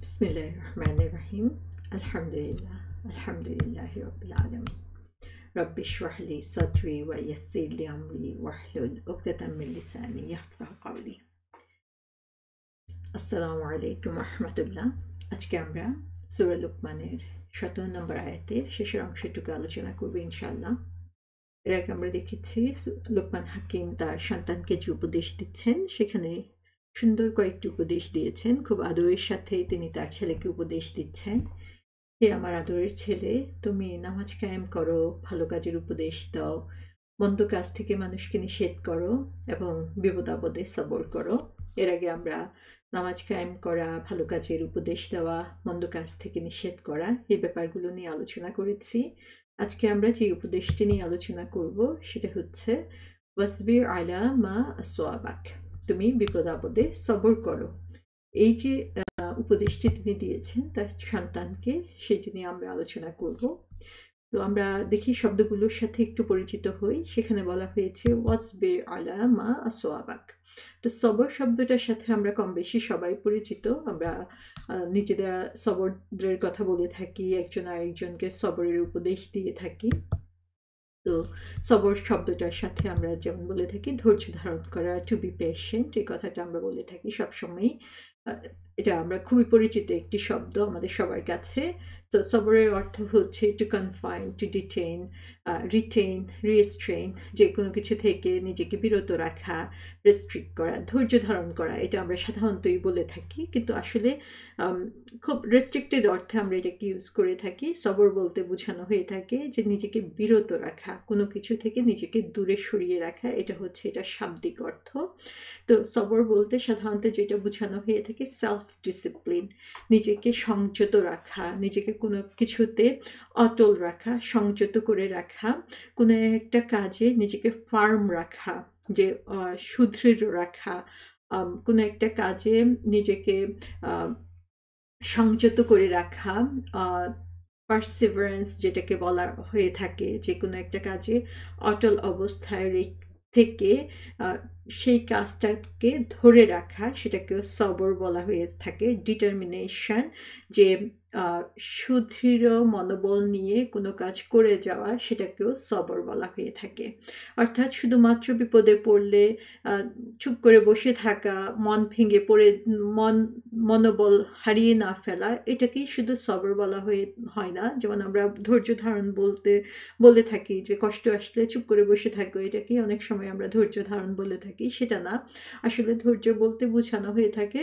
बिस्मिल्लाहिर्रहमानिर्रहीम अल्हम्दुलिल्लाहि रब्बिल आलमीन रब्बि इश्रह ली सदरी व यस्सिर ली अमरी वहलुल उक़दतम मिन लिसानी यफ्क़हू क़ौली। আসসালামু আলাইকুম রাহমাতুল্লাহ। আজকে আমরা সূরা লুকমানের 17 নম্বর আয়াতের শেষের অংশটুকু আলোচনা করব ইনশাআল্লাহ। এর আগে আমরা দেখেছি লুকমান হাকিম তার সন্তানকে যে উপদেশ দিচ্ছেন সেখানে সুন্দর কয়েকটি উপদেশ দিয়েছেন। খুব আদরের সাথে তিনি তার ছেলেকে উপদেশ দিচ্ছেন, হে আমার আদরের ছেলে, তুমি নামাজ কায়েম করো, ভালো কাজের উপদেশ দাও, মন্দ কাজ থেকে মানুষকে নিষেধ করো এবং বিপদ আপদে সবর করো। এর আগে আমরা নামাজ কায়েম করা, ভালো কাজের উপদেশ দেওয়া, মন্দ কাজ থেকে নিষেধ করা এই ব্যাপারগুলো নিয়ে আলোচনা করেছি। আজকে আমরা যে উপদেশটি নিয়ে আলোচনা করব সেটা হচ্ছে ওয়াসবির আলা মা আসওয়াবাক, তুমি বিপদ আপদে সবর করো। এই যে উপদেশটি তিনি দিয়েছেন তার সন্তানকে, সেটি নিয়ে আমরা আলোচনা করব। তো আমরা দেখি শব্দগুলোর সাথে একটু পরিচিত হই। সেখানে বলা হয়েছে ওয়াসবির আলা মা আসওয়াবাক। তো সবর শব্দটার সাথে আমরা কম বেশি সবাই পরিচিত। আমরা নিজেরা সবরের কথা বলে থাকি, একজন আরেকজনকে সবরের উপদেশ দিয়ে থাকি। তো সবর শব্দটার সাথে আমরা যেমন বলে থাকি ধৈর্য ধারণ করা, টু বি পেশেন্ট, এই কথাটা আমরা বলে থাকি সবসময়ই। এটা আমরা খুবই পরিচিত একটি শব্দ আমাদের সবার কাছে। তো সবরের অর্থ হচ্ছে to confine, to detain, retain, restrain, যে কোনো কিছু থেকে নিজেকে বিরত রাখা, রেস্ট্রিক্ট করা, ধৈর্য ধারণ করা। এটা আমরা সাধারণতই বলে থাকি, কিন্তু আসলে খুব রেস্ট্রিক্টেড অর্থে আমরা এটাকে ইউজ করে থাকি। সবর বলতে বোঝানো হয়ে থাকে যে নিজেকে বিরত রাখা, কোনো কিছু থেকে নিজেকে দূরে সরিয়ে রাখা, এটা হচ্ছে এটা শাব্দিক অর্থ। তো সবর বলতে সাধারণত যেটা বোঝানো হয়ে থাকে সেলফ ডিসিপ্লিন, নিজেকে সংযত রাখা, নিজেকে কোনো কিছুতে অটল রাখা, সংযত করে রাখা, কোনো একটা কাজে নিজেকে ফার্ম রাখা, যে সুদৃঢ় রাখা, কোনো একটা কাজে নিজেকে সংযত করে রাখা, পারসিভারেন্স যেটাকে বলা হয়ে থাকে, যে কোনো একটা কাজে অটল অবস্থায় থেকে সেই কাজটাকে ধরে রাখা, সেটাকেও সবর বলা হয়ে থাকে। ডিটারমিনেশন, যে সুদৃঢ় মনোবল নিয়ে কোনো কাজ করে যাওয়া, সেটাকেও সবর বলা হয়ে থাকে। অর্থাৎ শুধুমাত্র বিপদে পড়লে চুপ করে বসে থাকা, মন ভেঙে পড়ে মনোবল হারিয়ে না ফেলা, এটাকেই শুধু সবর বলা হয় না। যেমন আমরা ধৈর্য ধারণ বলে থাকি, যে কষ্ট আসলে চুপ করে বসে থাকো, এটাকেই অনেক সময় আমরা ধৈর্য ধারণ বলে থাকি। সেটা না, আসলে ধৈর্য বলতে বোঝানো হয়ে থাকে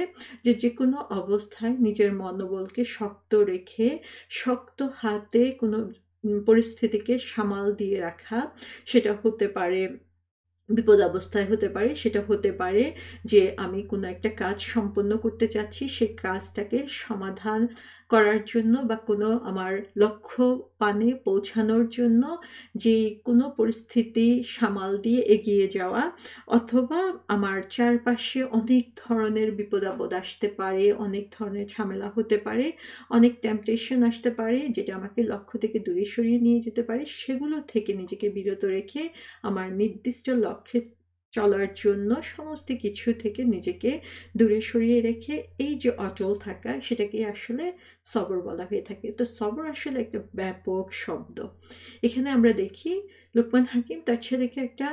যে কোনো অবস্থায় নিজের মনোবলকে শক্ত রেখে শক্ত হাতে কোনো পরিস্থিতিকে সামাল দিয়ে রাখা। সেটা হতে পারে বিপদ অবস্থায়, হতে পারে সেটা হতে পারে যে আমি কোনো একটা কাজ সম্পন্ন করতে চাচ্ছি, সেই কাজটাকে সমাধান করার জন্য বা কোনো আমার লক্ষ্য পানে পৌঁছানোর জন্য যে কোনো পরিস্থিতি সামাল দিয়ে এগিয়ে যাওয়া। অথবা আমার চারপাশে অনেক ধরনের বিপদ আপদ আসতে পারে, অনেক ধরনের ঝামেলা হতে পারে, অনেক টেম্পটেশন আসতে পারে যেটা আমাকে লক্ষ্য থেকে দূরে সরিয়ে নিয়ে যেতে পারে। সেগুলো থেকে নিজেকে বিরত রেখে আমার নির্দিষ্ট লক্ষ্যে চলার জন্য সমস্ত কিছু থেকে নিজেকে দূরে সরিয়ে রেখে এই যে অটল থাকা, সেটাকে আসলে সবর বলা হয়ে থাকে। তো সবর আসলে একটা ব্যাপক শব্দ। এখানে আমরা দেখি লুকমান হাকিম তার ছেলেকে একটা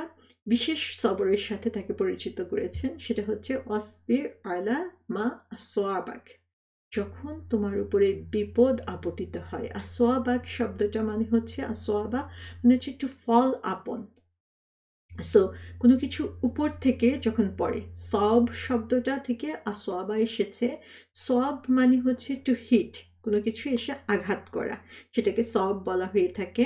বিশেষ সবরের সাথে তাকে পরিচিত করেছেন, সেটা হচ্ছে ওয়াসবির আলা মা আসওয়াবাক, যখন তোমার উপরে বিপদ আপতিত হয়। আসওয়াবাক শব্দটা মানে হচ্ছে, আসওয়াবা মানে হচ্ছে টু ফল আপন। সো কোনো কিছু উপর থেকে যখন পড়ে, সব শব্দটা থেকে আসওয়াবা এসেছে। সব মানে হচ্ছে টু হিট, কোনো কিছু এসে আঘাত করা, সেটাকে সব বলা হয়ে থাকে।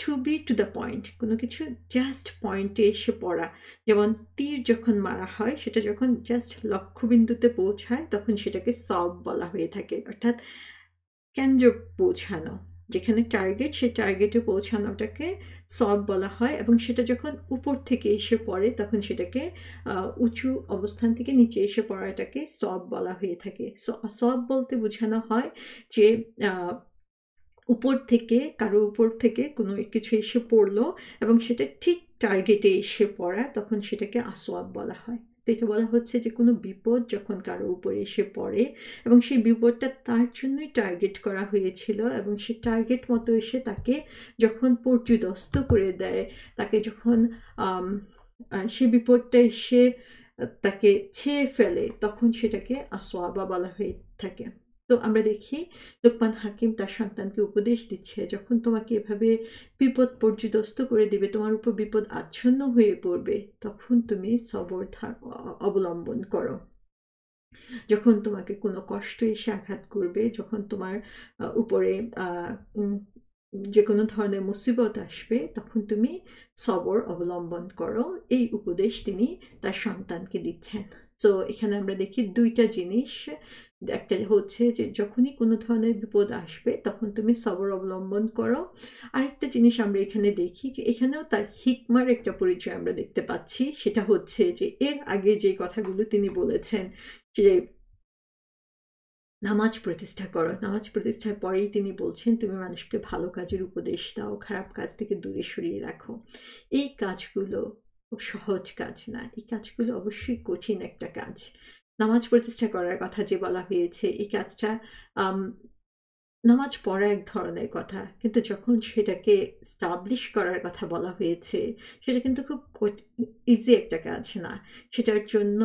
To be to the point, কোনো কিছু জাস্ট পয়েন্টে এসে পড়া। যেমন তীর যখন মারা হয়, সেটা যখন জাস্ট লক্ষ্যবিন্দুতে পৌঁছায় তখন সেটাকে সব বলা হয়ে থাকে। অর্থাৎ কেন্দ্র পৌঁছানো, যেখানে টার্গেট, সেই টার্গেটে পৌঁছানোটাকে সব বলা হয়। এবং সেটা যখন উপর থেকে এসে পড়ে তখন সেটাকে উঁচু অবস্থান থেকে নিচে এসে পড়াটাকে সব বলা হয়ে থাকে। সব বলতে বোঝানো হয় যে উপর থেকে, কারো উপর থেকে কোনো কিছু এসে পড়লো এবং সেটা ঠিক টার্গেটে এসে পড়া, তখন সেটাকে আসওয়াব বলা হয়। তো এটা বলা হচ্ছে যে কোনো বিপদ যখন কারো উপরে এসে পড়ে এবং সেই বিপদটা তার জন্যই টার্গেট করা হয়েছিল এবং সে টার্গেট মতো এসে তাকে যখন পর্যুদস্ত করে দেয়, তাকে যখন সে বিপদটা এসে তাকে ছেয়ে ফেলে, তখন সেটাকে আসওয়াবা বলা হয়ে থাকে। তো আমরা দেখি লোকমান হাকিম তার সন্তানকে উপদেশ দিচ্ছে, যখন তোমাকে এভাবে বিপদ পর্যুদস্ত করে দিবে, তোমার উপর বিপদ আচ্ছন্ন হয়ে পড়বে, তখন তুমি সবর অবলম্বন করো। যখন তোমাকে কোনো কষ্ট এসে আঘাত করবে, যখন তোমার উপরে যে কোনো ধরনের মুসিবত আসবে, তখন তুমি সবর অবলম্বন করো। এই উপদেশ তিনি তার সন্তানকে দিচ্ছেন। সো এখানে আমরা দেখি দুইটা জিনিস। একটা হচ্ছে যে যখনই কোনো ধরনের বিপদ আসবে তখন তুমি সবর অবলম্বন করো। আরেকটা জিনিস আমরা এখানে দেখি যে এখানেও তার হিকমার একটা পরিচয় আমরা দেখতে পাচ্ছি। সেটা হচ্ছে যে এর আগে যে কথাগুলো তিনি বলেছেন যে নামাজ প্রতিষ্ঠা করো, নামাজ প্রতিষ্ঠার পরেই তিনি বলছেন তুমি মানুষকে ভালো কাজের উপদেশ দাও, খারাপ কাজ থেকে দূরে সরিয়ে রাখো। এই কাজগুলো খুব সহজ কাজ না, এই কাজগুলো অবশ্যই কঠিন একটা কাজ। নামাজ প্রতিষ্ঠা করার কথা যে বলা হয়েছে, এই কাজটা নামাজ পড়া এক ধরনের কথা, কিন্তু যখন সেটাকে স্টাবলিশ করার কথা বলা হয়েছে, সেটা কিন্তু খুব ইজি একটা কাজ না। সেটার জন্য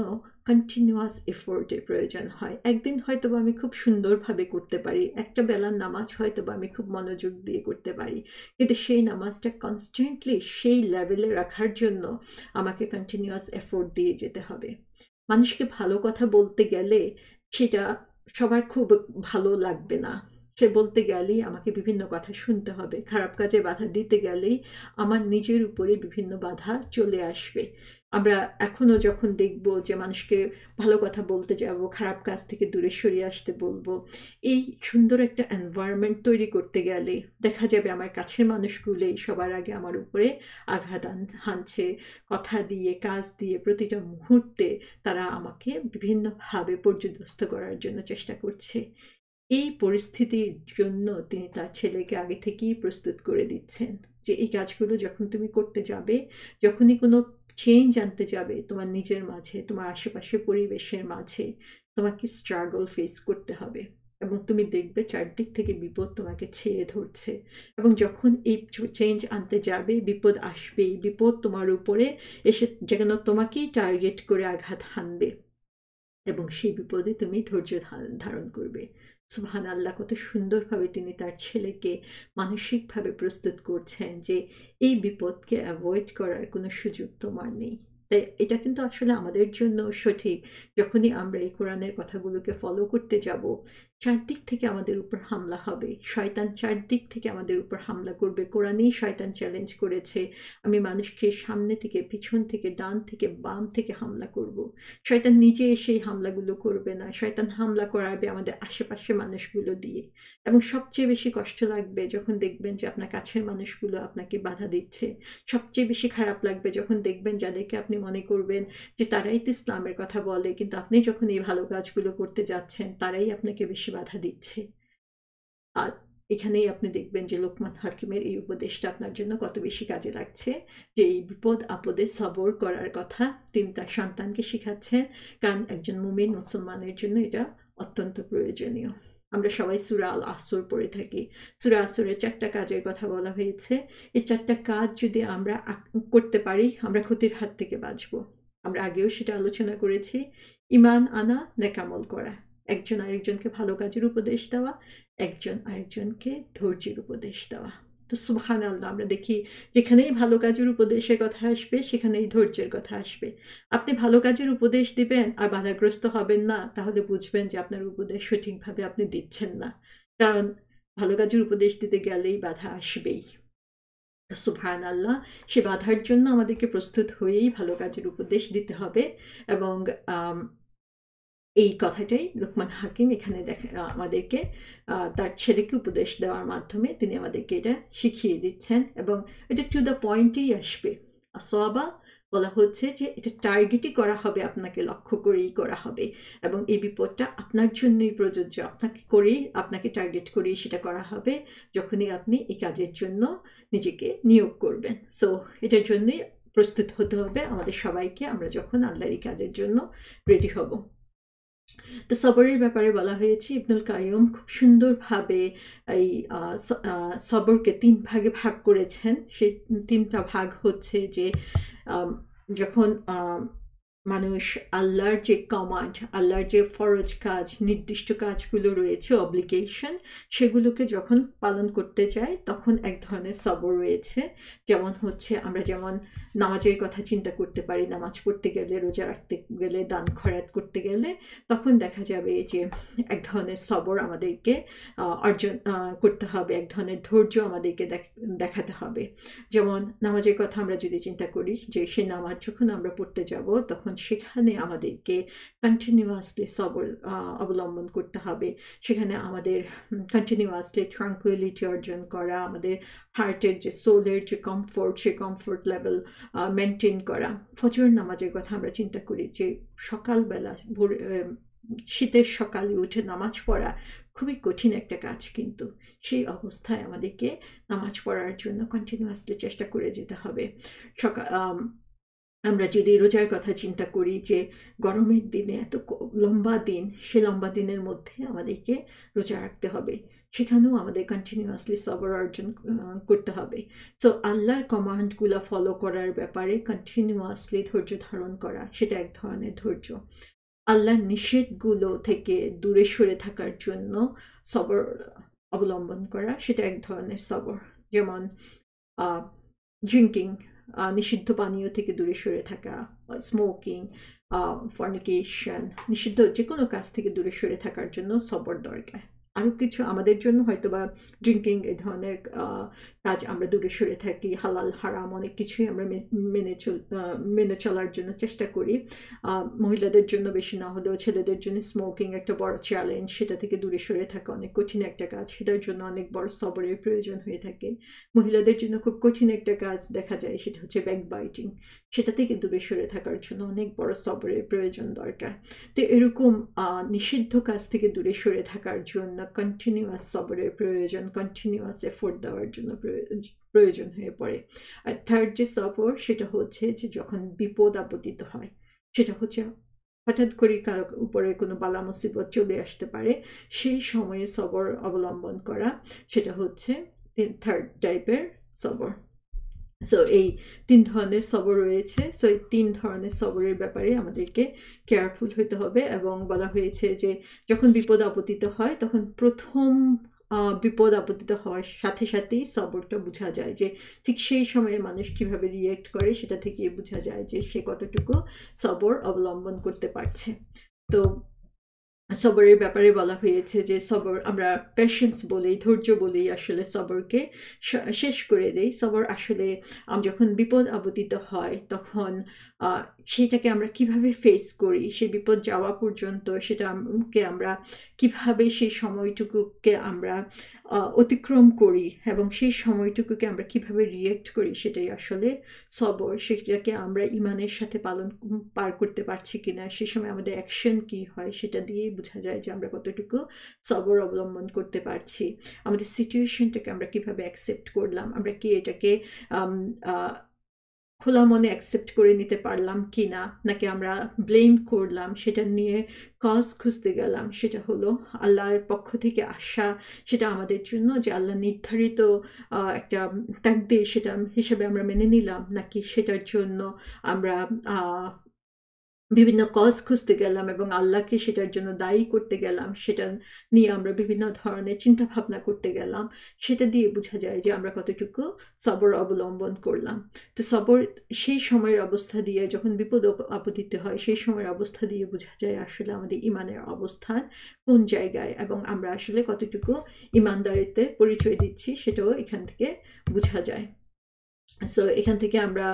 কন্টিনিউয়াস এফোর্টের প্রয়োজন হয়। একদিন হয়তো আমি খুব সুন্দরভাবে করতে পারি, একটা বেলার নামাজ হয়তো আমি খুব মনোযোগ দিয়ে করতে পারি, কিন্তু সেই নামাজটা কনস্ট্যান্টলি সেই লেভেলে রাখার জন্য আমাকে কন্টিনিউয়াস এফোর্ট দিয়ে যেতে হবে। মানুষকে ভালো কথা বলতে গেলে সেটা সবার খুব ভালো লাগবে না। সে বলতে গেলেই আমাকে বিভিন্ন কথা শুনতে হবে, খারাপ কাজে বাধা দিতে গেলেই আমার নিজের উপরে বিভিন্ন বাধা চলে আসবে। আমরা এখনো যখন দেখব যে মানুষকে ভালো কথা বলতে যাব, খারাপ কাজ থেকে দূরে সরিয়ে আসতে বলবো, এই সুন্দর একটা এনভায়রনমেন্ট তৈরি করতে গেলে দেখা যাবে আমার কাছের মানুষগুলোই সবার আগে আমার উপরে আঘাত হানছে, কথা দিয়ে কাজ দিয়ে প্রতিটা মুহূর্তে তারা আমাকে বিভিন্নভাবে পর্যুদস্ত করার জন্য চেষ্টা করছে। এই পরিস্থিতির জন্য তিনি তার ছেলেকে আগে থেকেই প্রস্তুত করে দিচ্ছেন যে এই কাজগুলো যখন তুমি করতে যাবে, যখনই কোনো চেঞ্জ আনতে যাবে তোমার নিজের মাঝে, তোমার আশেপাশে পরিবেশের মাঝে, তোমাকে স্ট্রাগল ফেস করতে হবে এবং তুমি দেখবে চারদিক থেকে বিপদ তোমাকে ছেয়ে ধরছে। এবং যখন এই চেঞ্জ আনতে যাবে, বিপদ আসবেই, বিপদ তোমার উপরে এসে যেন তোমাকেই টার্গেট করে আঘাত হানবে এবং সেই বিপদে তুমি ধৈর্য ধারণ করবে। সুবহানাল্লাহ, কত সুন্দরভাবে তিনি তার ছেলেকে মানসিকভাবে প্রস্তুত করছেন যে এই বিপদকে অ্যাভয়েড করার কোনো সুযোগ তোমার নেই। তাই এটা কিন্তু আসলে আমাদের জন্য সঠিক। যখনই আমরা এই কোরআনের কথাগুলোকে ফলো করতে যাব, চারদিক থেকে আমাদের উপর হামলা হবে, শয়তান চারদিক থেকে আমাদের উপর হামলা করবে। কোরআনেই শয়তান চ্যালেঞ্জ করেছে, আমি মানুষকে সামনে থেকে, পিছন থেকে, ডান থেকে, বাম থেকে হামলা করব। শয়তান নিজে এসে এই হামলাগুলো করবে না, শয়তান হামলা করাবে আমাদের আশেপাশে মানুষগুলো দিয়ে। এবং সবচেয়ে বেশি কষ্ট লাগবে যখন দেখবেন যে আপনার কাছের মানুষগুলো আপনাকে বাধা দিচ্ছে। সবচেয়ে বেশি খারাপ লাগবে যখন দেখবেন যাদেরকে আপনি মনে করবেন যে তারাই তো ইসলামের কথা বলে, কিন্তু আপনি যখন এই ভালো কাজগুলো করতে যাচ্ছেন তারাই আপনাকে বেশি বাধা দিচ্ছে। আর এখানেই আপনি দেখবেন যে লোকমান হাকিমের এই উপদেশটা আপনার জন্য কত বেশি কাজে লাগছে, যে এই বিপদ আপদে সবর করার কথা তিনি তার সন্তানকে শিখাচ্ছেন, কারণ একজন মুমিন মুসলমানের জন্য এটা অত্যন্ত প্রয়োজনীয়। আমরা সবাই সূরা আল আসর পড়ে থাকি। সূরা আসরের 4টা কাজের কথা বলা হয়েছে। এই 4টা কাজ যদি আমরা করতে পারি, আমরা ক্ষতির হাত থেকে বাঁচব। আমরা আগেও সেটা আলোচনা করেছি। ঈমান আনা, নেক আমল করা, একজন আরেকজনকে ভালো কাজের উপদেশ দেওয়া, একজন আরেকজনকে ধৈর্যের উপদেশ দেওয়া। তো সুবহানাল্লাহ, আমরা দেখি যেখানেই ভালো কাজের উপদেশের কথা আসবে সেখানেই ধৈর্যের কথা আসবে। আপনি ভালো কাজের উপদেশ দিবেন আর বাধাগ্রস্ত হবেন না, তাহলে বুঝবেন যে আপনার উপদেশ সঠিকভাবে আপনি দিচ্ছেন না। কারণ ভালো কাজের উপদেশ দিতে গেলেই বাধা আসবেই। সুবহানাল্লাহ, সে বাধার জন্য আমাদেরকে প্রস্তুত হয়েই ভালো কাজের উপদেশ দিতে হবে। এবং এই কথাটাই লোকমান হাকিম এখানে আমাদেরকে তার ছেলেকে উপদেশ দেওয়ার মাধ্যমে তিনি আমাদেরকে এটা শিখিয়ে দিচ্ছেন এবং এটা টু দ্য পয়েন্টেই আসবে। আসওয়াবা বলা হচ্ছে যে এটা টার্গেটই করা হবে, আপনাকে লক্ষ্য করেই করা হবে এবং এই বিপদটা আপনার জন্যই প্রযোজ্য, আপনাকে টার্গেট করেই সেটা করা হবে যখনই আপনি এই কাজের জন্য নিজেকে নিয়োগ করবেন। সো এটার জন্যই প্রস্তুত হতে হবে আমাদের সবাইকে, আমরা যখন আল্লাহর এই কাজের জন্য রেডি হব। তো সবরের ব্যাপারে বলা হয়েছে, ইবনুল কাইয়ুম খুব সুন্দরভাবে এই সবরকে 3 ভাগে ভাগ করেছেন। সেই 3টা ভাগ হচ্ছে যে যখন মানুষ আল্লাহর যে কমান্ড, আল্লাহর যে ফরজ কাজ, নির্দিষ্ট কাজগুলো রয়েছে, অব্লিগেশন, সেগুলোকে যখন পালন করতে চায় তখন এক ধরনের সবর রয়েছে। যেমন হচ্ছে আমরা যেমন নামাজের কথা চিন্তা করতে পারি, নামাজ পড়তে গেলে, রোজা রাখতে গেলে, দান খয়রাত করতে গেলে, তখন দেখা যাবে যে এক ধরনের সবর আমাদেরকে অর্জন করতে হবে, এক ধরনের ধৈর্য আমাদেরকে দেখাতে হবে। যেমন নামাজের কথা আমরা যদি চিন্তা করি, যে সে নামাজ যখন আমরা পড়তে যাব তখন সেখানে আমাদেরকে কন্টিনিউয়াসলি সবর অবলম্বন করতে হবে। সেখানে আমাদের কন্টিনিউয়াসলি ট্রাঙ্কুইলিটি অর্জন করা, আমাদের হার্টের যে সোলের যে কমফোর্ট, সে কমফোর্ট লেভেল মেনটেন করা। ফজর নামাজের কথা আমরা চিন্তা করি, যে সকালবেলা শীতের সকালে উঠে নামাজ পড়া খুবই কঠিন একটা কাজ, কিন্তু সেই অবস্থায় আমাদেরকে নামাজ পড়ার জন্য কন্টিনিউয়াসলি চেষ্টা করে যেতে হবে। আমরা যদি রোজার কথা চিন্তা করি, যে গরমের দিনে এত লম্বা দিন, সে লম্বা দিনের মধ্যে আমাদেরকে রোজা রাখতে হবে, সেখানেও আমাদের কন্টিনিউয়াসলি সবর অর্জন করতে হবে। সো আল্লাহর কমান্ডগুলো ফলো করার ব্যাপারে কন্টিনিউয়াসলি ধৈর্য ধারণ করা, সেটা এক ধরনের ধৈর্য। আল্লাহর নিষেধগুলো থেকে দূরে সরে থাকার জন্য সবর অবলম্বন করা, সেটা এক ধরনের সবর। যেমন ড্রিঙ্কিং, নিষিদ্ধ পানীয় থেকে দূরে সরে থাকা, স্মোকিং, ফর্নিকেশন, নিষিদ্ধ যে কোনো কাজ থেকে দূরে সরে থাকার জন্য সবর দরকার। আরও কিছু আমাদের জন্য হয়তো বা ড্রিঙ্কিং এ ধরনের কাজ আমরা দূরে সরে থাকি, হালাল হারাম অনেক কিছুই আমরা মেনে চলার জন্য চেষ্টা করি। মহিলাদের জন্য বেশি না হলেও ছেলেদের জন্য স্মোকিং একটা বড় চ্যালেঞ্জ, সেটা থেকে দূরে সরে থাকা অনেক কঠিন একটা কাজ, সেটার জন্য অনেক বড় সবরের প্রয়োজন হয়ে থাকে। মহিলাদের জন্য খুব কঠিন একটা কাজ দেখা যায়, সেটা হচ্ছে ব্যাকবাইটিং, সেটা থেকে দূরে সরে থাকার জন্য অনেক বড় সবরের প্রয়োজন দরকার। তো এরকম নিষিদ্ধ কাজ থেকে দূরে সরে থাকার জন্য কন্টিনিউয়াস সবরের প্রয়োজন, কন্টিনিউয়াস এফোর্ট দেওয়ার জন্য প্রয়োজন হয়ে পড়ে। আর থার্ড যে সবর, সেটা হচ্ছে যে যখন বিপদ আপতিত হয়, সেটা হচ্ছে হঠাৎ করে কারো উপরে কোনো বালা মুসিবত চলে আসতে পারে, সেই সময়ে সবর অবলম্বন করা, সেটা হচ্ছে থার্ড টাইপের সবর। সো এই 3 ধরনের সবর রয়েছে। সো এই 3 ধরনের সবরের ব্যাপারে আমাদেরকে কেয়ারফুল হতে হবে। এবং বলা হয়েছে যে যখন বিপদ আপতিত হয়, তখন প্রথম বিপদ আপতিত হওয়ার সাথে সাথেই সবরটা বোঝা যায়, যে ঠিক সেই সময়ে মানুষ কিভাবে রিয়েক্ট করে, সেটা থেকে বোঝা যায় যে সে কতটুকু সবর অবলম্বন করতে পারছে। তো সবরের ব্যাপারে বলা হয়েছে যে সবর আমরা পেশেন্স বলি, ধৈর্য বলি, আসলে সবরকে শেষ করে দেই। সবর আসলে যখন বিপদ আপতিত হয় তখন সেটাকে আমরা কিভাবে ফেস করি, সেই বিপদ যাওয়া পর্যন্ত সেটাকে আমরা কিভাবে সেই সময়টুকুকে আমরা অতিক্রম করি, এবং সেই সময়টুকুকে আমরা কিভাবে রিয়েক্ট করি, সেটাই আসলে সবর। সেটাকে আমরা ইমানের সাথে পার করতে পারছি কিনা, সেই সময় আমাদের অ্যাকশন কি হয়, সেটা দিয়েই বোঝা যায় যে আমরা কতটুকু সবর অবলম্বন করতে পারছি। আমাদের সিচুয়েশনটাকে আমরা কিভাবে অ্যাকসেপ্ট করলাম, আমরা কি এটাকে খোলা মনে অ্যাকসেপ্ট করে নিতে পারলাম কি না, নাকি আমরা ব্লেম করলাম, সেটা নিয়ে কজ খুঁজতে গেলাম। সেটা হলো আল্লাহর পক্ষ থেকে আসা, সেটা আমাদের জন্য যে আল্লাহ নির্ধারিত একটা তাকদীর, সেটা হিসেবে আমরা মেনে নিলাম, নাকি সেটার জন্য আমরা বিভিন্ন কজ খুঁজতে গেলাম এবং আল্লাহকে সেটার জন্য দায়ী করতে গেলাম, সেটা নিয়ে আমরা বিভিন্ন ধরনের চিন্তা ভাবনা করতে গেলাম। সেটা দিয়ে বোঝা যায় যে আমরা কতটুকু সবর অবলম্বন করলাম। তো সবর সেই সময়ের অবস্থা দিয়ে, যখন বিপদ আপতিত হয়, সেই সময়ের অবস্থা দিয়ে বোঝা যায় আসলে আমাদের ইমানের অবস্থান কোন জায়গায়, এবং আমরা আসলে কতটুকু ইমানদারিতে পরিচয় দিচ্ছি, সেটাও এখান থেকে বোঝা যায়। সো এখান থেকে আমরা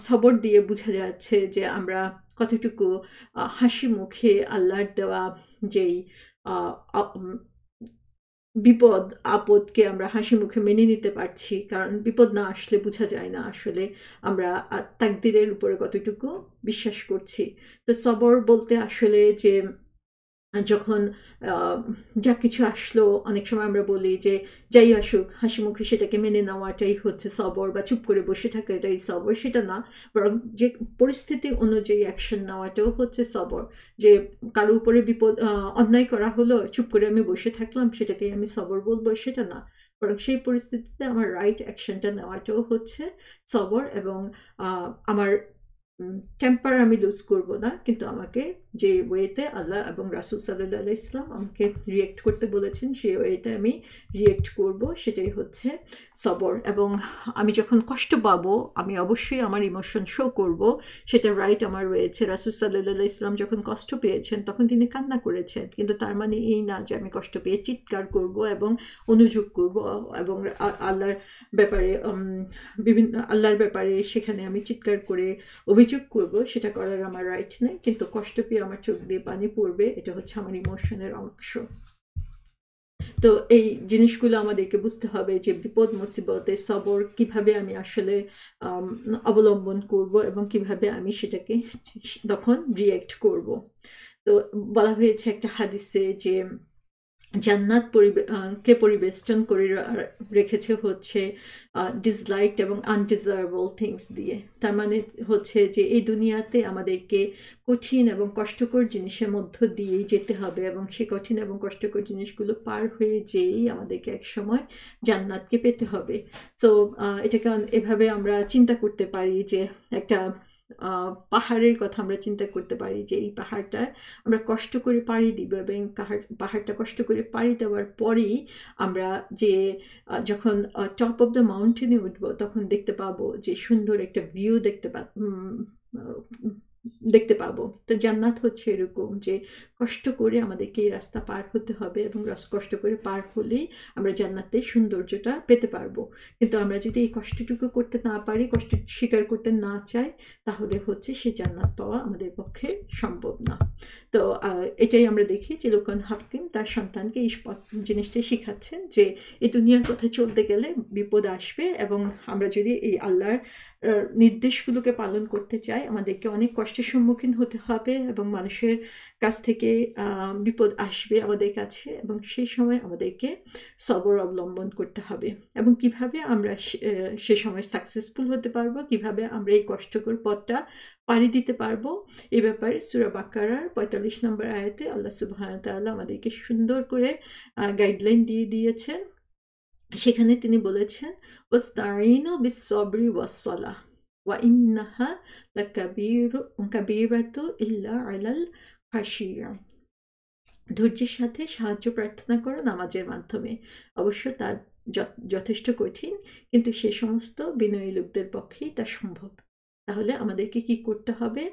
সবর দিয়ে বোঝা যাচ্ছে যে আমরা কতটুকু হাসি মুখে আল্লাহর দেওয়া যেই বিপদ আপদকে আমরা হাসি মুখে মেনে নিতে পারছি। কারণ বিপদ না আসলে বোঝা যায় না আসলে আমরা তাকদীরের উপরে কতটুকু বিশ্বাস করছি। তো সবর বলতে আসলে যে যখন যা কিছু আসলো, অনেক সময় আমরা বলি যে যাই আসুক হাসি মুখে সেটাকে মেনে নেওয়াটাই হচ্ছে সবর, বা চুপ করে বসে থাকা এটাই সবর, সেটা না। বরং যে পরিস্থিতি অনুযায়ী অ্যাকশন নেওয়াটাও হচ্ছে সবর। যে কারো উপরে বিপদ অন্যায় করা হলো, চুপ করে আমি বসে থাকলাম, সেটাকেই আমি সবর বলবো, সেটা না। বরং সেই পরিস্থিতিতে আমার রাইট অ্যাকশনটা নেওয়াটাও হচ্ছে সবর। এবং আমার টেম্পার আমি লুজ করব না, কিন্তু আমাকে যে ওয়েতে আল্লাহ এবং রাসূল সাল্লাল্লাহু আলাইহি ওয়াসাল্লাম আমাকে রিয়েক্ট করতে বলেছেন সেই ওয়েতে আমি রিয়েক্ট করব, সেটাই হচ্ছে সবর। এবং আমি যখন কষ্ট পাবো আমি অবশ্যই আমার ইমোশন শো করব, সেটা রাইট আমার রয়েছে। রাসূল সাল্লাল্লাহু আলাইহি ওয়াসাল্লাম যখন কষ্ট পেয়েছেন তখন তিনি কান্না করেছেন, কিন্তু তার মানে এই না যে আমি কষ্ট পেয়ে চিৎকার করব এবং অনুযোগ করব এবং আল্লাহর ব্যাপারে আল্লাহর ব্যাপারে সেখানে আমি চিৎকার করে অভিযোগ করব, সেটা করার আমার রাইট নেই। কিন্তু কষ্ট পেয়ে আমার চোখ দিয়ে পানি পড়বে, এটা হচ্ছে আমার ইমোশনের অংশ। তো এই জিনিসগুলো আমাদেরকে বুঝতে হবে যে বিপদ মুসিবতে সবর কিভাবে আমি আসলে অবলম্বন করব এবং কিভাবে আমি সেটাকে তখন রিয়েক্ট করব। তো বলা হয়েছে একটা হাদিসে যে জান্নাত কে পরিবেষ্টন করে রেখেছে হচ্ছে ডিসলাইকড এবং আনডিজার্ভেবল থিংস দিয়ে। তার মানে হচ্ছে যে এই দুনিয়াতে আমাদেরকে কঠিন এবং কষ্টকর জিনিসের মধ্য দিয়েই যেতে হবে, এবং সেই কঠিন এবং কষ্টকর জিনিসগুলো পার হয়ে যেয়েই আমাদেরকে একসময় জান্নাতকে পেতে হবে। সো এটাকে এভাবে আমরা চিন্তা করতে পারি যে একটা পাহাড়ের কথা আমরা চিন্তা করতে পারি যে এই পাহাড়টা আমরা কষ্ট করে পাড়ি দিব, এবং পাহাড়টা কষ্ট করে পাড়ি দেওয়ার পরেই আমরা যে যখন টপ অফ দ্য মাউন্টেনে উঠবো তখন দেখতে পাবো যে সুন্দর একটা ভিউ দেখতে পাবো। তো জান্নাত হচ্ছে এরকম যে কষ্ট করে আমাদেরকে এই রাস্তা পার হতে হবে, এবং কষ্ট করে পার হলেই আমরা জান্নাতের সৌন্দর্যটা পেতে পারবো। কিন্তু আমরা যদি এই কষ্টটুকু করতে না পারি, কষ্ট স্বীকার করতে না চাই, তাহলে হচ্ছে সে জান্নাত পাওয়া আমাদের পক্ষে সম্ভব না। তো এটাই আমরা দেখি যে লোকমান হাকিম তার সন্তানকে এই জিনিসটাই শিখাচ্ছেন যে এই দুনিয়ার পথে চলতে গেলে বিপদ আসবে, এবং আমরা যদি এই আল্লাহর নির্দেশগুলোকে পালন করতে চাই আমাদেরকে অনেক কষ্টের সম্মুখীন হতে হবে, এবং মানুষের কাছ থেকে বিপদ আসবে আমাদের কাছে, এবং সেই সময় আমাদেরকে সবর অবলম্বন করতে হবে। এবং কিভাবে আমরা সে সময় সাকসেসফুল হতে পারবো, কিভাবে আমরা এই কষ্টকর পথটা পাড়ি দিতে পারবো, এই ব্যাপারে সূরা বাকারার ৪৫ নম্বর আয়াতে আল্লাহ সুবহানাহু ওয়া তাআলা আমাদেরকে সুন্দর করে গাইডলাইন দিয়ে দিয়েছেন। সেখানে তিনি বলেছেন ওয়াস্তাঈনু বিস-সবরি ওয়াস-সালাহ ওয়া ইন্নাহা লাকাবীরাতু ইল্লা আলাল খাশিয়িন। ধৈর্যের সাথে সাহায্য প্রার্থনা করো নামাজের মাধ্যমে। অবশ্য তা যথেষ্ট কঠিন, কিন্তু সে সমস্ত বিনয়ী লোকদের পক্ষেই তা সম্ভব। তাহলে আমাদেরকে কি করতে হবে?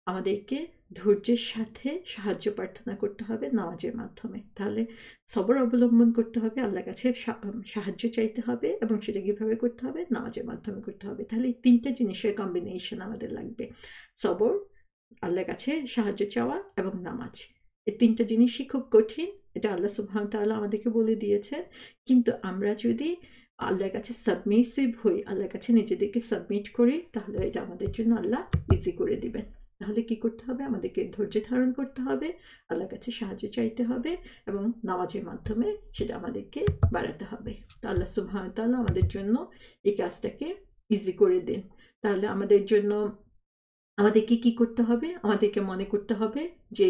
আমাদেরকে ধৈর্যের সাথে সাহায্য প্রার্থনা করতে হবে নামাজের মাধ্যমে। তাহলে সবর অবলম্বন করতে হবে, আল্লাহর কাছে সাহায্য চাইতে হবে, এবং সেটা কীভাবে করতে হবে? নামাজের মাধ্যমে করতে হবে। তাহলে এই তিনটে জিনিসের কম্বিনেশন আমাদের লাগবে: সবর, আল্লাহর কাছে সাহায্য চাওয়া এবং নামাজ। এই তিনটা জিনিসই খুব কঠিন, এটা আল্লাহ সুবহানাহু ওয়া তাআলা আমাদেরকে বলে দিয়েছেন। কিন্তু আমরা যদি আল্লাহর কাছে সাবমিসিভ হই, আল্লাহর কাছে নিজেদেরকে সাবমিট করি, তাহলে এটা আমাদের জন্য আল্লাহ ইজি করে দিবেন। তাহলে কি করতে হবে? আমাদেরকে ধৈর্য ধারণ করতে হবে, আল্লাহর কাছে সাহায্য চাইতে হবে, এবং নামাজের মাধ্যমে সেটা আমাদেরকে বাড়াতে হবে। তো আল্লাহ সুবহানাহু ওয়া তাআলা আমাদের জন্য এই কাজটাকে ইজি করে দিন। তাহলে আমাদেরকে কি করতে হবে? আমাদেরকে মনে করতে হবে যে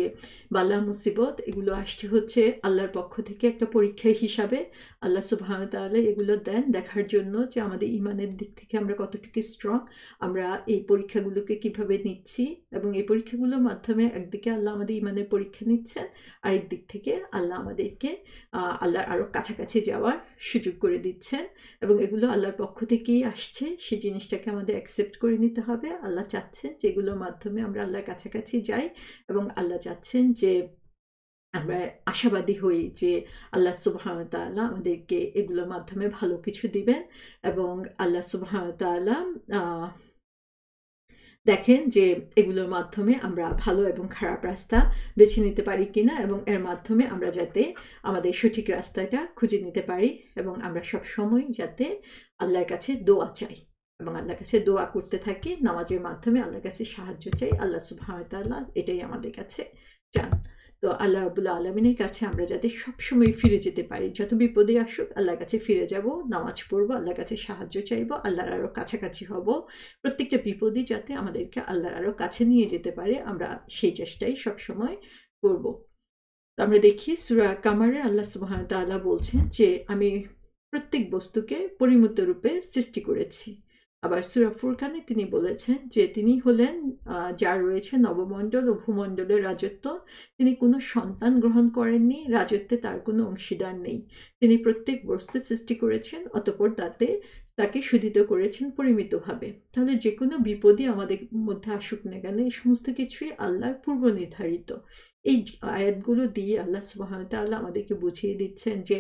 বালা মুসিবত এগুলো আসছে হচ্ছে আল্লাহর পক্ষ থেকে একটা পরীক্ষা হিসাবে। আল্লাহ সুবহানাহু ওয়া তাআলা এগুলো দেন দেখার জন্য যে আমাদের ঈমানের দিক থেকে আমরা কতটুকু স্ট্রং, আমরা এই পরীক্ষাগুলোকে কিভাবে নিচ্ছি, এবং এই পরীক্ষাগুলোর মাধ্যমে একদিকে আল্লাহ আমাদের ঈমানের পরীক্ষা নিচ্ছেন, আরেক দিক থেকে আল্লাহ আমাদেরকে আল্লাহর আরও কাছাকাছি যাওয়ার সুযোগ করে দিচ্ছেন, এবং এগুলো আল্লাহর পক্ষ থেকেই আসছে। সেই জিনিসটাকে আমাদের অ্যাকসেপ্ট করে নিতে হবে। আল্লাহ চাচ্ছেন যে এগুলোর মাধ্যমে আমরা আল্লাহর কাছাকাছি যাই, এবং আল্লাহ চাচ্ছেন যে আমরা আশাবাদী হই যে আল্লাহ সুবহানাহু ওয়া তাআলা আমাদেরকে এগুলোর মাধ্যমে ভালো কিছু দিবেন, এবং আল্লাহ সুবহানাহু ওয়া তাআলা দেখেন যে এগুলোর মাধ্যমে আমরা ভালো এবং খারাপ রাস্তা বেছে নিতে পারি কিনা, এবং এর মাধ্যমে আমরা যাতে আমাদের সঠিক রাস্তাটা খুঁজে নিতে পারি, এবং আমরা সব সময় যাতে আল্লাহর কাছে দোয়া চাই এবং আল্লাহর কাছে দোয়া করতে থাকি, নামাজের মাধ্যমে আল্লাহর কাছে সাহায্য চাই। আল্লাহ সুবহানাহু ওয়া তাআলা এটাই আমাদের কাছে চান। তো আল্লাহ রাব্বুল আলামিনের কাছে আমরা যাতে সবসময় ফিরে যেতে পারি, যত বিপদে আসুক আল্লাহর কাছে ফিরে যাব, নামাজ পড়বো, আল্লাহর কাছে সাহায্য চাইবো, আল্লাহর আরও কাছাকাছি হব। প্রত্যেকটা বিপদই যাতে আমাদেরকে আল্লাহর আরও কাছে নিয়ে যেতে পারে, আমরা সেই চেষ্টাই সবসময় করব। তো আমরা দেখি সূরা কামারে আল্লাহ সুবহানাহু ওয়া তাআলা বলছেন যে আমি প্রত্যেক বস্তুকে পরিমিত রূপে সৃষ্টি করেছি। আবার সূরা ফুরকানে তিনি বলেছেন যে তিনি হলেন যার রয়েছে নবমণ্ডল ও ভূমণ্ডলের রাজত্ব। তিনি কোনো সন্তান গ্রহণ করেননি, রাজত্বে তার কোনো অংশীদার নেই। তিনি প্রত্যেক বস্তু সৃষ্টি করেছেন, অতঃপর তাকে শুধিত করেছেন পরিমিতভাবে। তাহলে যে কোনো বিপদই আমাদের মধ্যে আসুক না কেন, এই সমস্ত কিছুই আল্লাহর পূর্ব নির্ধারিত। এই আয়াতগুলো দিয়ে আল্লাহ সুবহানাহু ওয়া তাআলা আমাদেরকে বুঝিয়ে দিচ্ছেন যে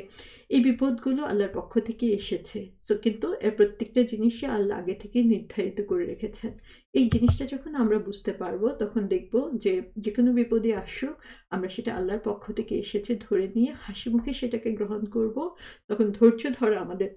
এই বিপদগুলো আল্লাহর পক্ষ থেকে এসেছে। সো কিন্তু এর প্রত্যেকটা জিনিসই আল্লাহ আগে থেকেই নির্ধারিত করে রেখেছেন। এই জিনিসটা যখন আমরা বুঝতে পারবো, তখন দেখব যে যে কোনো বিপদে আসুক আমরা সেটা আল্লাহর পক্ষ থেকে এসেছে ধরে নিয়ে হাসি মুখে সেটাকে গ্রহণ করব। তখন ধৈর্য ধরা আমাদের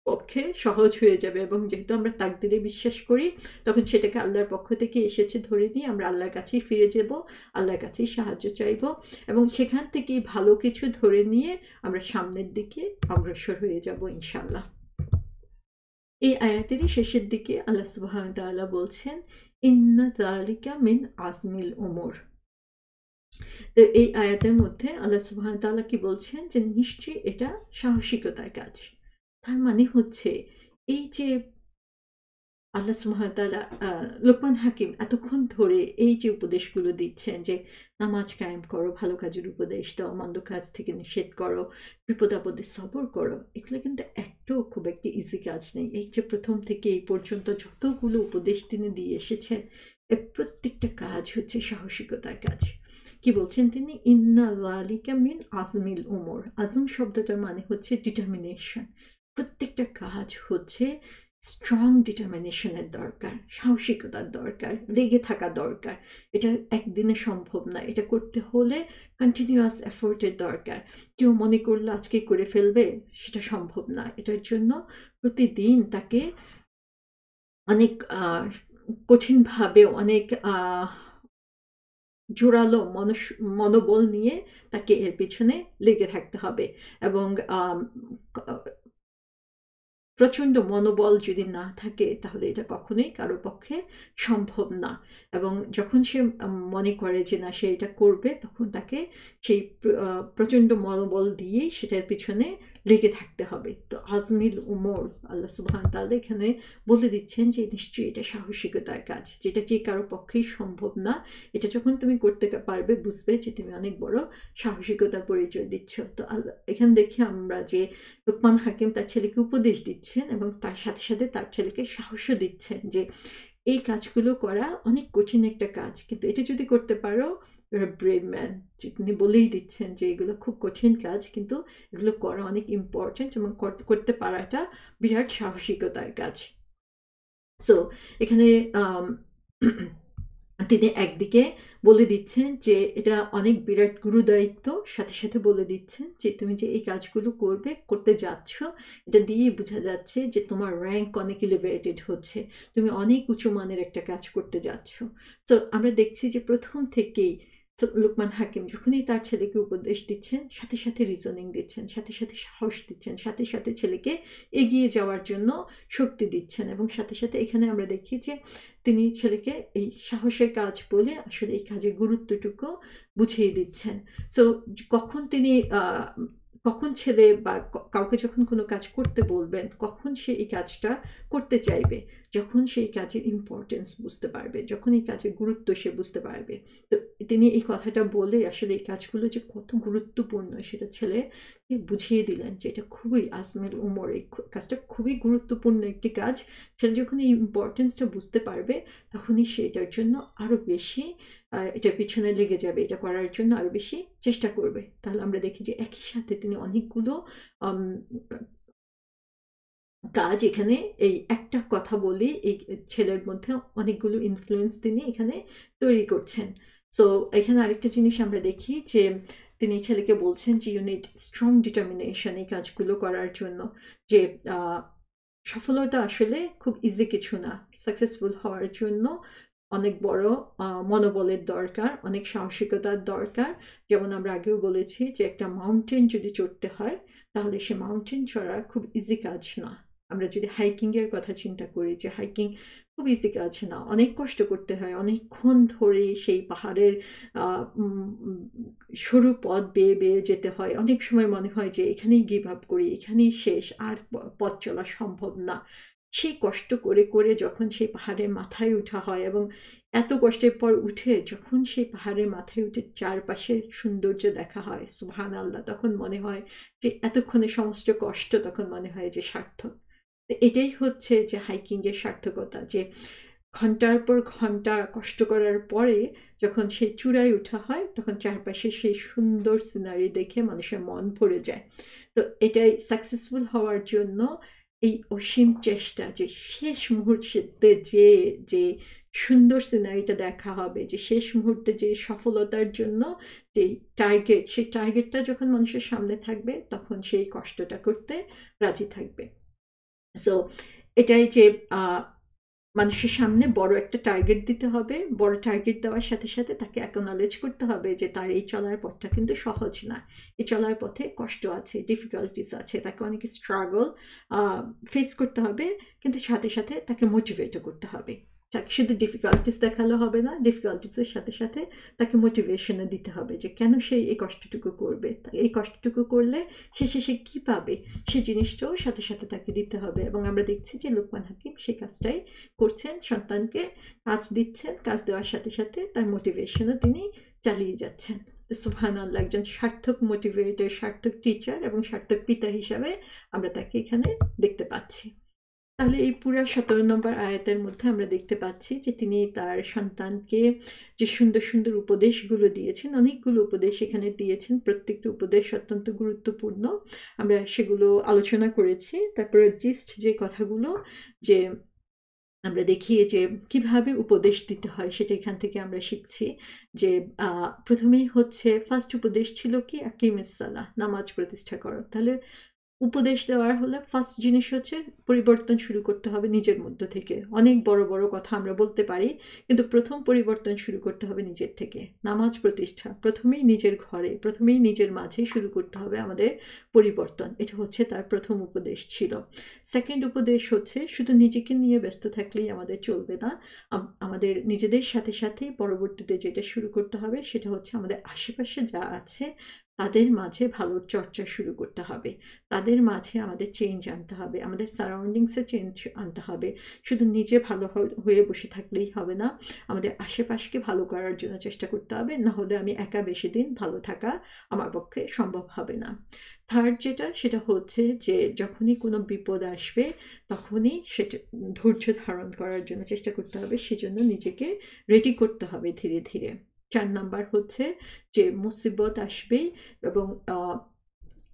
পক্ষে সহজ হয়ে যাবে, এবং যেহেতু আমরা তাকদীরে বিশ্বাস করি, তখন সেটাকে আল্লাহর পক্ষ থেকে এসেছে ধরে নিয়ে আমরা আল্লাহর কাছেই ফিরে যাব, আল্লাহর কাছেই সাহায্য চাইব, এবং সেখান থেকেই ভালো কিছু ধরে নিয়ে আমরা সামনের দিকে অগ্রসর হয়ে যাব ইনশাআল্লাহ। এই আয়াতেরই শেষের দিকে আল্লাহ সুবহানাহু ওয়া তাআলা বলছেন, ইন্না যালিকা মিন আজমিল উমুর। তো এই আয়াতের মধ্যে আল্লাহ সুবহানাহু ওয়া তাআলা কি বলছেন যে নিশ্চয়ই এটা সাহসিকতার কাজ। তার মানে হচ্ছে এই যে আল্লাহ সুবহানাহু ওয়া তাআলা লোকমান হাকিম এতক্ষণ ধরে এই যে উপদেশগুলো দিচ্ছেন যে নামাজ কায়েম করো, ভালো কাজের উপদেশ দাও, মন্দ কাজ থেকে নিষেধ করো, বিপদ আপদে সবর করো, এগুলো কিন্তু একটাও খুব একটা ইজি কাজ নেই। এই যে প্রথম থেকে এই পর্যন্ত যতগুলো উপদেশ তিনি দিয়ে এসেছেন, এর প্রত্যেকটা কাজ হচ্ছে সাহসিকতার কাজ। কি বলছেন তিনি? ইন্না যালিকা মিন আজমিল উমুর। আজম শব্দটার মানে হচ্ছে ডিটারমিনেশন। প্রত্যেকটা কাজ হচ্ছে স্ট্রং ডিটারমিনেশনের দরকার, সাহসিকতার দরকার, লেগে থাকা দরকার। এটা একদিনে সম্ভব না, এটা করতে হলে কন্টিনিউয়াস এফোর্টের দরকার। কেউ মনে করলে আজকে করে ফেলবে, সেটা সম্ভব না। এটার জন্য প্রতিদিন তাকে অনেক কঠিনভাবে, অনেক জোরালো মনোবল নিয়ে তাকে এর পিছনে লেগে থাকতে হবে। এবং প্রচণ্ড মনোবল যদি না থাকে তাহলে এটা কখনোই কারো পক্ষে সম্ভব না। এবং যখন সে মনে করে যে না সে এটা করবে, তখন তাকে সেই প্রচণ্ড মনোবল দিয়েই সেটার পিছনে লেগে থাকতে হবে। তো আজমিল উমর, আল্লাহ সুবহানাহু ওয়া তাআলা এখানে বলে দিচ্ছেন যে নিশ্চয়ই এটা সাহসিকতার কাজ, যেটা যে কারো পক্ষেই সম্ভব না। এটা যখন তুমি করতে পারবে, বুঝবে যে তুমি অনেক বড় সাহসিকতার পরিচয় দিচ্ছ। তো আল্লাহ এখানে দেখি আমরা যে লোকমান হাকিম তার ছেলেকে উপদেশ দিচ্ছেন এবং তার সাথে সাথে তার ছেলেকে সাহসও দিচ্ছেন যে এই কাজগুলো করা অনেক কঠিন একটা কাজ, কিন্তু এটা যদি করতে পারো ব্রেভ ম্যান। তিনি বলেই দিচ্ছেন যে এগুলো খুব কঠিন কাজ, কিন্তু এগুলো করা অনেক ইম্পর্টেন্ট এবং করতে পারাটা বিরাট সাহসিকতার কাজ। সো এখানে তিনি একদিকে বলে দিচ্ছেন যে এটা অনেক বিরাট গুরুদায়িত্ব, সাথে সাথে বলে দিচ্ছেন যে তুমি যে এই কাজগুলো করতে যাচ্ছ, এটা দিয়েই বোঝা যাচ্ছে যে তোমার র্যাঙ্ক অনেক এলিভেটেড হচ্ছে, তুমি অনেক উঁচু মানের একটা কাজ করতে যাচ্ছ। সো আমরা দেখছি যে প্রথম থেকেই লোকমান হাকিম যখনই তার ছেলেকে উপদেশ দিচ্ছেন, সাথে সাথে রিজনিং দিচ্ছেন, সাথে সাথে সাহস দিচ্ছেন, সাথে সাথে ছেলেকে এগিয়ে যাওয়ার জন্য শক্তি দিচ্ছেন। এবং সাথে সাথে এখানে আমরা দেখি যে তিনি ছেলেকে এই সাহসের কাজ বলে আসলে এই কাজের গুরুত্বটুকু বুঝিয়ে দিচ্ছেন। সো কখন ছেলে বা কাউকে যখন কোনো কাজ করতে বলবেন, কখন সে এই কাজটা করতে চাইবে? যখন সেই কাজের ইম্পর্টেন্স বুঝতে পারবে, যখন এই কাজের গুরুত্ব সে বুঝতে পারবে। তো তিনি এই কথাটা বলে আসলে এই কাজগুলো যে কত গুরুত্বপূর্ণ সেটা ছেলেকে বুঝিয়ে দিলেন যে এটা খুবই আজমিল উমর, এই কাজটা খুবই গুরুত্বপূর্ণ একটি কাজ। ছেলে যখন এই ইম্পর্টেন্সটা বুঝতে পারবে, তখনই সে এটার জন্য আরও বেশি এটার পিছনে লেগে যাবে, এটা করার জন্য আরও বেশি চেষ্টা করবে। তাহলে আমরা দেখি যে একই সাথে তিনি অনেকগুলো কাজ এখানে এই একটা কথা বলি এই ছেলের মধ্যে অনেকগুলো ইনফ্লুয়েন্স তিনি এখানে তৈরি করছেন। সো এখানে আরেকটা জিনিস আমরা দেখি যে তিনি ছেলেকে বলছেন যে ইউ নিড স্ট্রং ডিটারমিনেশন এই কাজগুলো করার জন্য, যে সফলতা আসলে খুব ইজি কিছু না। সাকসেসফুল হওয়ার জন্য অনেক বড় মনোবলের দরকার, অনেক সাহসিকতার দরকার। যেমন আমরা আগেও বলেছি যে একটা মাউন্টেন যদি চড়তে হয় তাহলে সে মাউন্টেন চড়া খুব ইজি কাজ না। আমরা যদি হাইকিংয়ের কথা চিন্তা করি যে হাইকিং খুব ইজি কাজ না, অনেক কষ্ট করতে হয়, অনেকক্ষণ ধরে সেই পাহাড়ের সরু পথ বেয়ে বেয়ে যেতে হয়। অনেক সময় মনে হয় যে এখানেই গিভ আপ করি, এখানেই শেষ, আর পথ চলা সম্ভব না। সেই কষ্ট করে করে যখন সেই পাহাড়ের মাথায় উঠা হয় এবং এত কষ্টের পর উঠে যখন সেই পাহাড়ের মাথায় উঠে চারপাশের সৌন্দর্য দেখা হয়, সুবহানাল্লাহ, তখন মনে হয় যে এতক্ষণের সমস্ত কষ্ট তখন মনে হয় যে সার্থক। তো এটাই হচ্ছে যে হাইকিংয়ের সার্থকতা, যে ঘন্টার পর ঘন্টা কষ্ট করার পরে যখন সেই চূড়ায় ওঠা হয় তখন চারপাশে সেই সুন্দর সিনারি দেখে মানুষের মন ভরে যায়। তো এটাই সাকসেসফুল হওয়ার জন্য এই অসীম চেষ্টা, যে শেষ মুহূর্তে যে যে সুন্দর সিনারিটা দেখা হবে, যে শেষ মুহূর্তে যে সফলতার জন্য যে টার্গেট, সেই টার্গেটটা যখন মানুষের সামনে থাকবে তখন সেই কষ্টটা করতে রাজি থাকবে। সো এটাই যে মানুষের সামনে বড় একটা টার্গেট দিতে হবে। বড় টার্গেট দেওয়ার সাথে সাথে তাকে অ্যাকনলেজ করতে হবে যে তার এই চলার পথটা কিন্তু সহজ না। এই চলার পথে কষ্ট আছে, ডিফিকাল্টিস আছে, তাকে অনেক স্ট্রাগল ফেস করতে হবে, কিন্তু সাথে সাথে তাকে মোটিভেটও করতে হবে। তাকে শুধু ডিফিকাল্টিস দেখালে হবে না, ডিফিকাল্টিসের সাথে সাথে তাকে মোটিভেশনও দিতে হবে যে কেন সে এই কষ্টটুকু করবে, এই কষ্টটুকু করলে শেষে সে কী পাবে সেই জিনিসটাও সাথে সাথে তাকে দিতে হবে। এবং আমরা দেখছি যে লোকমান হাকিম সেই কাজটাই করছেন, সন্তানকে কাজ দিচ্ছেন, কাজ দেওয়ার সাথে সাথে তার মোটিভেশনও তিনি চালিয়ে যাচ্ছেন। তো সুবহানাল্লাহ, একজন সার্থক মোটিভেটর, সার্থক টিচার এবং সার্থক পিতা হিসাবে আমরা তাকে এখানে দেখতে পাচ্ছি। তাহলে এই পুরা 17 নম্বর আয়াতের মধ্যে আমরা দেখতে পাচ্ছি যে তিনি তার সন্তানকে যে সুন্দর সুন্দর উপদেশগুলো দিয়েছেন, অনেকগুলো উপদেশ এখানে দিয়েছেন, প্রত্যেকটি উপদেশ অত্যন্ত গুরুত্বপূর্ণ। আমরা সেগুলো আলোচনা করেছি। তারপরে জিস্ট যে কথাগুলো, যে আমরা দেখি যে কিভাবে উপদেশ দিতে হয় সেটা এখান থেকে আমরা শিখছি। যে প্রথমেই হচ্ছে ফার্স্ট উপদেশ ছিল কি, আকিমিস সালাহ, নামাজ প্রতিষ্ঠা করো। তাহলে উপদেশ দেওয়ার হলে ফার্স্ট জিনিস হচ্ছে পরিবর্তন শুরু করতে হবে নিজের মধ্য থেকে। অনেক বড় বড় কথা আমরা বলতে পারি, কিন্তু প্রথম পরিবর্তন শুরু করতে হবে নিজের থেকে। নামাজ প্রতিষ্ঠা প্রথমেই নিজের ঘরে, প্রথমেই নিজের মাঝে শুরু করতে হবে আমাদের পরিবর্তন। এটা হচ্ছে তার প্রথম উপদেশ ছিল। সেকেন্ড উপদেশ হচ্ছে শুধু নিজেকে নিয়ে ব্যস্ত থাকলেই আমাদের চলবে না, আমাদের নিজেদের সাথে সাথে পরবর্তীতে যেটা শুরু করতে হবে সেটা হচ্ছে আমাদের আশেপাশে যা আছে তাদের মাঝে ভালো চর্চা শুরু করতে হবে, তাদের মাঝে আমাদের চেঞ্জ আনতে হবে, আমাদের সারাউন্ডিংসে চেঞ্জ আনতে হবে। শুধু নিজে ভালো হয়ে বসে থাকলেই হবে না, আমাদের আশেপাশকে ভালো করার জন্য চেষ্টা করতে হবে, না হলে আমি একা বেশি দিন ভালো থাকা আমার পক্ষে সম্ভব হবে না। থার্ড যেটা, সেটা হচ্ছে যে যখনই কোনো বিপদ আসবে তখনই সেটা ধৈর্য ধারণ করার জন্য চেষ্টা করতে হবে, সেজন্য নিজেকে রেডি করতে হবে ধীরে ধীরে। 4 নাম্বার হচ্ছে যে মুসিবত আসবে এবং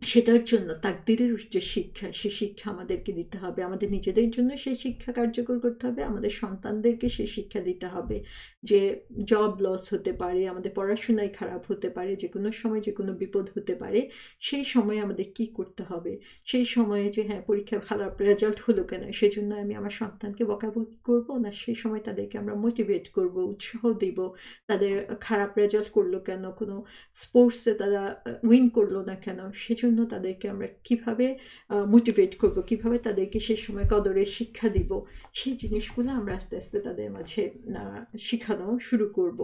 সেটার জন্য তাকদিরের যে শিক্ষা, সে শিক্ষা আমাদেরকে দিতে হবে। আমাদের নিজেদের জন্য সেই শিক্ষা কার্যকর করতে হবে, আমাদের সন্তানদেরকে সেই শিক্ষা দিতে হবে যে জব লস হতে পারে, আমাদের পড়াশোনায় খারাপ হতে পারে, যে কোনো সময় যে কোনো বিপদ হতে পারে। সেই সময়ে আমাদের কি করতে হবে, সেই সময়ে যে হ্যাঁ পরীক্ষায় খারাপ রেজাল্ট হলো কেন সেজন্য আমি আমার সন্তানকে বকাবকি করব না, সেই সময় তাদেরকে আমরা মোটিভেট করব, উৎসাহ দিব। তাদের খারাপ রেজাল্ট করলো কেন, কোনো স্পোর্টসে তারা উইন করলো না কেন, সেজন্য তাদেরকে আমরা কিভাবে মোটিভেট করব, কিভাবে তাদেরকে সেই সময় কদরের শিক্ষা দিব, সেই জিনিসগুলো আমরা আস্তে আস্তে তাদের মাঝে শেখানো শুরু করব।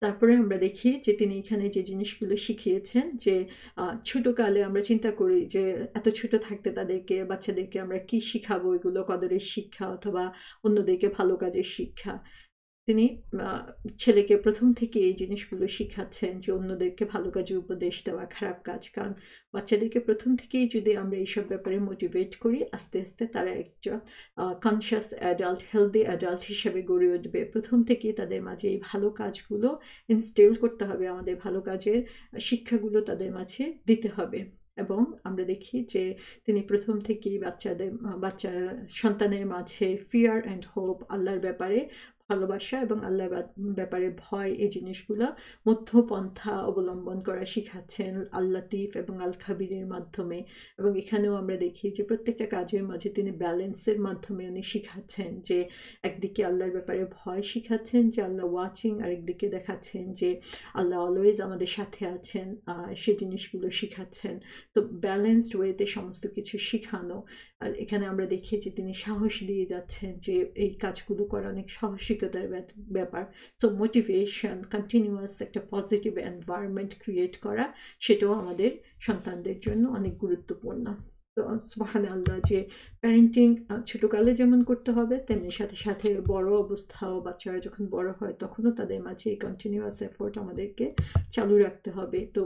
তারপরে আমরা দেখি যে তিনি এখানে যে জিনিসগুলো শিখিয়েছেন, যে ছোটকালে আমরা চিন্তা করি যে এত ছোট থাকতে তাদেরকে, বাচ্চাদেরকে আমরা কি শিখাবো, এগুলো কদরের শিক্ষা অথবা অন্যদেরকে ভালো কাজের শিক্ষা। তিনি ছেলেকে প্রথম থেকে এই জিনিসগুলো শিখাচ্ছেন যে অন্যদেরকে ভালো কাজে উপদেশ দেওয়া খারাপ কাজ। কারণ বাচ্চাদেরকে প্রথম থেকেই যদি আমরা এইসব ব্যাপারে মোটিভেট করি, আস্তে আস্তে তারা একজন কনসিয়াস অ্যাডাল্ট, হেলদি অ্যাডাল্ট হিসেবে গড়ে উঠবে। প্রথম থেকেই তাদের মাঝে এই ভালো কাজগুলো ইনস্টিল করতে হবে, আমাদের ভালো কাজের শিক্ষাগুলো তাদের মাঝে দিতে হবে। এবং আমরা দেখি যে তিনি প্রথম থেকেই বাচ্চা সন্তানের মাঝে ফিয়ার অ্যান্ড হোপ, আল্লাহর ব্যাপারে ভালোবাসা এবং আল্লাহর ব্যাপারে ভয়, এই জিনিসগুলো মধ্যপন্থা অবলম্বন করা শিখাচ্ছেন আল লাতিফ এবং আল খাবিরের মাধ্যমে। এবং এখানেও আমরা দেখি যে প্রত্যেকটা কাজের মাঝে তিনি ব্যালেন্সের মাধ্যমে উনি শিখাচ্ছেন যে একদিকে আল্লাহর ব্যাপারে ভয় শিখাচ্ছেন যে আল্লাহ ওয়াচিং, আরেকদিকে দেখাচ্ছেন যে আল্লাহ অলওয়েজ আমাদের সাথে আছেন, সে জিনিসগুলো শিখাচ্ছেন। তো ব্যালেন্সড ওয়েতে সমস্ত কিছু শিখানো। আর এখানে আমরা দেখি যে তিনি সাহস দিয়ে যাচ্ছেন যে এই কাজগুলো করা অনেক সাহসিকতার ব্যাপার। সো মোটিভেশন, কন্টিনিউয়াস একটা পজিটিভ এনভায়রনমেন্ট ক্রিয়েট করা, সেটাও আমাদের সন্তানদের জন্য অনেক গুরুত্বপূর্ণ। তো সুবহানাল্লাহ, যে প্যারেন্টিং ছোটকালে যেমন করতে হবে তেমনি সাথে সাথে বড় অবস্থাও, বাচ্চারা যখন বড় হয় তখনও তাদের মাঝে এই কন্টিনিউয়াস এফোর্ট আমাদেরকে চালু রাখতে হবে। তো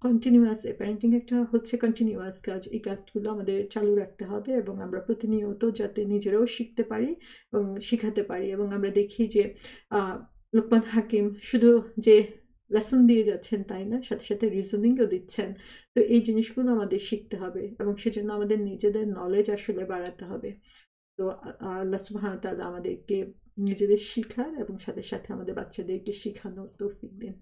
কন্টিনিউয়াস প্যারেন্টিং একটা হচ্ছে কন্টিনিউয়াস কাজ, এই কাজগুলো আমাদের চালু রাখতে হবে এবং আমরা প্রতিনিয়ত যাতে নিজেরাও শিখতে পারি এবং শিখাতে পারি। এবং আমরা দেখি যে লোকমান হাকিম শুধু যে লেসন দিয়ে যাচ্ছেন তাই না, সাথে সাথে রিজনিংও দিচ্ছেন। তো এই জিনিসগুলো আমাদের শিখতে হবে এবং সেজন্য আমাদের নিজেদের নলেজ আসলে বাড়াতে হবে। তো আল্লাহ সুবহানাহু ওয়া তাআলা আমাদেরকে নিজেদের শিখার এবং সাথে সাথে আমাদের বাচ্চাদেরকে শিখানোর তৌফিক দিন।